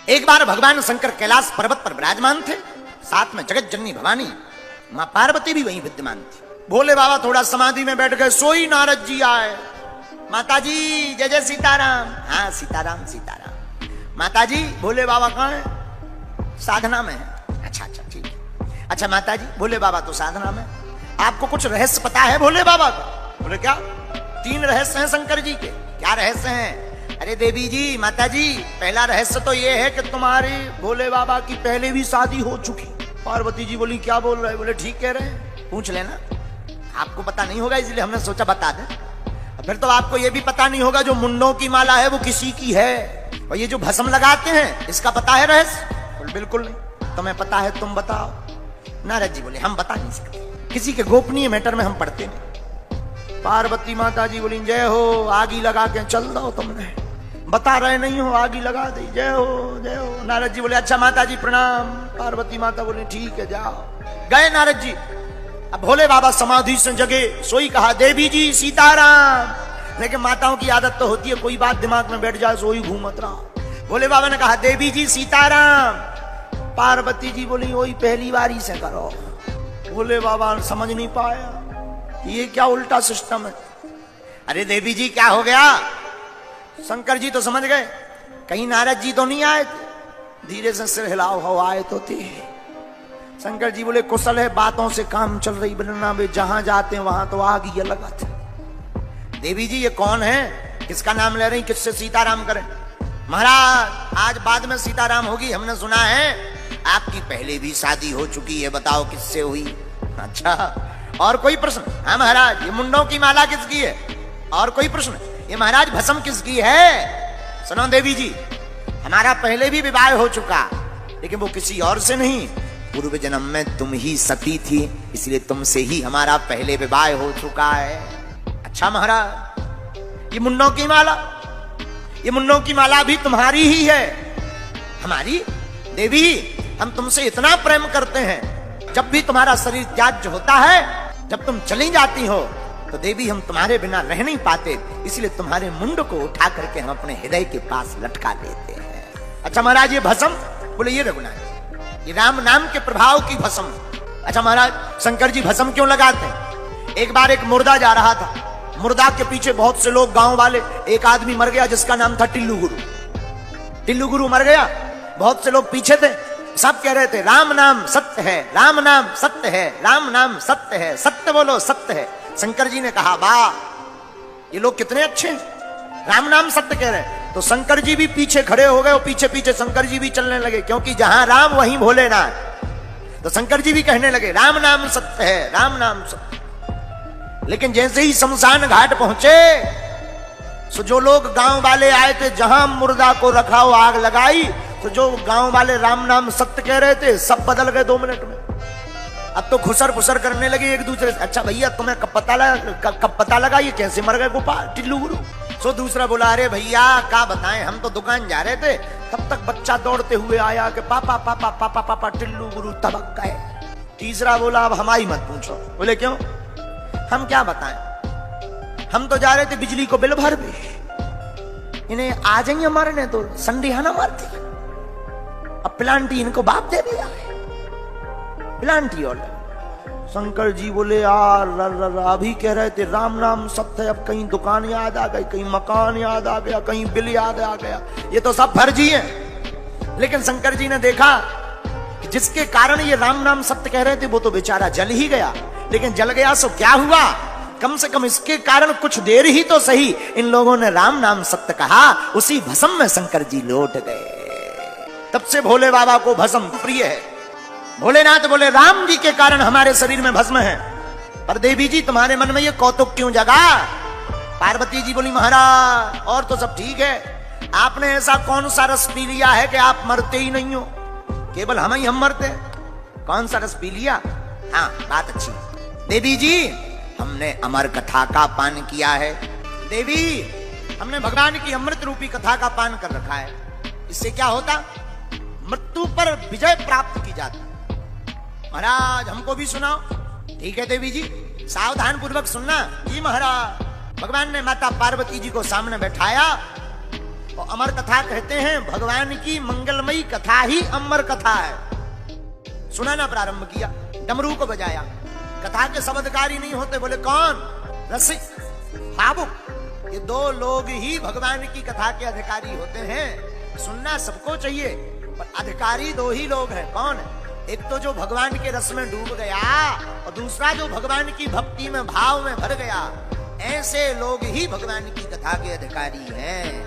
एक बार भगवान शंकर कैलाश पर्वत पर विराजमान थे, साथ में जगत जननी भवानी मां पार्वती भी वहीं विद्यमान थी। भोले बाबा थोड़ा समाधि में बैठ गए, सोई नारद जी आए। माता जी जय जय सीताराम। हाँ सीताराम सीताराम। माता जी भोले बाबा कहाँ है? साधना में है। अच्छा अच्छा ठीक है। अच्छा माता जी भोले बाबा तो साधना में, आपको कुछ रहस्य पता है भोले बाबा का? बोले क्या? 3 रहस्य हैं शंकर जी के। क्या रहस्य हैं? अरे देवी जी माता जी, पहला रहस्य तो ये है कि तुम्हारे भोले बाबा की पहले भी शादी हो चुकी। पार्वती जी बोली क्या बोल रहे? बोले ठीक कह रहे हैं, पूछ लेना। आपको पता नहीं होगा इसलिए हमने सोचा बता दें। फिर तो आपको यह भी पता नहीं होगा जो मुंडों की माला है वो किसी की है, और ये जो भस्म लगाते हैं इसका पता है रहस्य? बोले बिल्कुल नहीं। तुम्हें पता है तुम बताओ। नारद जी बोले हम बता नहीं सकते, किसी के गोपनीय मैटर में हम पढ़ते नहीं। पार्वती माता जी बोली जय हो, आगी लगा के चल दो, तुमने बता रहे नहीं हो, आगी लगा दी, जय हो जय हो। नारद जी बोले अच्छा माता जी प्रणाम। पार्वती माता बोली ठीक है जाओ। गए नारद जी। अब भोले बाबा समाधि से जगे, सोई कहा देवी जी सीताराम। लेकिन माताओं की आदत तो होती है कोई बात दिमाग में बैठ जाए सोई घूमत रहा। भोले बाबा ने कहा देवी जी सीताराम। पार्वती जी बोली वही पहली बारी से करो। भोले बाबा समझ नहीं पाया ये क्या उल्टा सिस्टम है। अरे देवी जी क्या हो गया? शंकर जी तो समझ गए कहीं नारद जी तो नहीं आए थे। धीरे से सिर हिलाओ, हो आए तो थे। शंकर जी बोले कुशल है, बातों से काम चल रही बनना वे, जहां जाते हैं वहां तो आग ही लगत। देवी जी ये कौन है? किसका नाम ले रही? किससे सीताराम करें? महाराज आज बाद में सीताराम होगी, हमने सुना है आपकी पहले भी शादी हो चुकी है, बताओ किससे हुई? अच्छा और कोई प्रश्न? हाँ महाराज ये मुंडों की माला किसकी है? और कोई प्रश्न? ये महाराज भस्म किसकी है? सुनो देवी जी हमारा पहले भी विवाह हो चुका, लेकिन वो किसी और से नहीं, पूर्व जन्म में तुम ही सती थी, इसलिए तुमसे ही हमारा पहले विवाह हो चुका है। अच्छा महाराज ये मुंडों की माला, ये मुंडों की माला भी तुम्हारी ही है? हमारी? देवी हम तुमसे इतना प्रेम करते हैं, जब भी तुम्हारा शरीर त्याज्य होता है, जब तुम चली जाती हो तो देवी हम तुम्हारे बिना रह नहीं पाते, इसलिए तुम्हारे मुंड को उठा करके हम अपने हृदय के पास लटका लेते हैं। अच्छा महाराज ये भस्म? बोले ये रघुनाथ ये राम नाम के प्रभाव की भस्म। अच्छा महाराज शंकर जी भस्म क्यों लगाते हैं? एक बार एक मुर्दा जा रहा था, मुर्दा के पीछे बहुत से लोग गांव वाले, एक आदमी मर गया जिसका नाम था टिल्लू गुरु। टिल्लू गुरु मर गया, बहुत से लोग पीछे थे, सब कह रहे थे राम नाम सत्य है, राम नाम सत्य है, राम नाम सत्य है, सत्य बोलो सत्य है। शंकर जी ने कहा वाह ये लोग कितने अच्छे हैं, राम नाम सत्य कह रहे हैं। तो शंकर जी भी पीछे खड़े हो गए और पीछे पीछे शंकर जी भी चलने लगे, क्योंकि जहां राम वहीं भोलेनाथ। तो शंकर जी भी कहने लगे राम नाम सत्य है, राम नाम सत्य। लेकिन जैसे ही शमशान घाट पहुंचे तो जो लोग गांव वाले आए थे, जहां मुर्दा को रखा हो आग लगाई, तो जो गांव वाले राम नाम सत्य कह रहे थे सब बदल गए 2 मिनट में। अब तो खुसर फुसर करने लगे एक दूसरे से। अच्छा भैया तुम्हें कब पता लगा ये कैसे मर गए गोपाल टिल्लू गुरु? तो दूसरा बोला अरे भैया क्या बताएं, हम तो दुकान जा रहे थे, तब तक बच्चा दौड़ते हुए आया कि पापा पापा पापा पापा टिल्लू गुरु तबक गए। तीसरा बोला अब हमारी मत पूछो। बोले क्यों? हम क्या बताएं, हम तो जा रहे थे बिजली को बिल भर भी, इन्हें आ जाइए मारने तो संडिहाना मारती। अब प्लांटी इनको बाप दे दिया, प्लांटी। और शंकर जी बोले यार अभी कह रहे थे राम नाम सत्य, अब कहीं दुकान याद आ गई, कहीं मकान याद आ गया, कहीं बिल याद आ गया, ये तो सब फर्जी है। लेकिन शंकर जी ने देखा कि जिसके कारण ये राम नाम सत्य कह रहे थे वो तो बेचारा जल ही गया, लेकिन जल गया सो क्या हुआ, कम से कम इसके कारण कुछ देर ही तो सही इन लोगों ने राम नाम सत्य कहा, उसी भस्म में शंकर जी लौट गए। तब से भोले बाबा को भस्म प्रिय है। भोलेनाथ बोले राम जी के कारण हमारे शरीर में भस्म है, पर देवी जी तुम्हारे मन में ये कौतुक क्यों जगा? पार्वती जी बोली महाराज और तो सब ठीक है, आपने ऐसा कौन सा रस पी लिया है कि आप मरते ही नहीं हो, केवल हम मरते। कौन सा रस पी लिया? हाँ बात अच्छी। देवी जी हमने अमर कथा का पान किया है। देवी हमने भगवान की अमृत रूपी कथा का पान कर रखा है, इससे क्या होता? मृत्यु पर विजय प्राप्त की जाती। महाराज हमको भी सुनाओ। ठीक है देवी जी सावधान पूर्वक सुनना। जी महाराज। भगवान ने माता पार्वती जी को सामने बैठाया, और अमर कथा कहते हैं भगवान की मंगलमयी कथा ही अमर कथा है। सुनाना प्रारंभ किया, डमरू को बजाया। कथा के सब अधिकारी नहीं होते, बोले कौन? रसिक, भावुक। ये दो लोग ही भगवान की कथा के अधिकारी होते हैं। सुनना सबको चाहिए, पर अधिकारी दो ही लोग हैं। कौन? एक तो जो भगवान के रस में डूब गया, और दूसरा जो भगवान की भक्ति में भाव में भर गया। ऐसे लोग ही भगवान की कथा के अधिकारी हैं।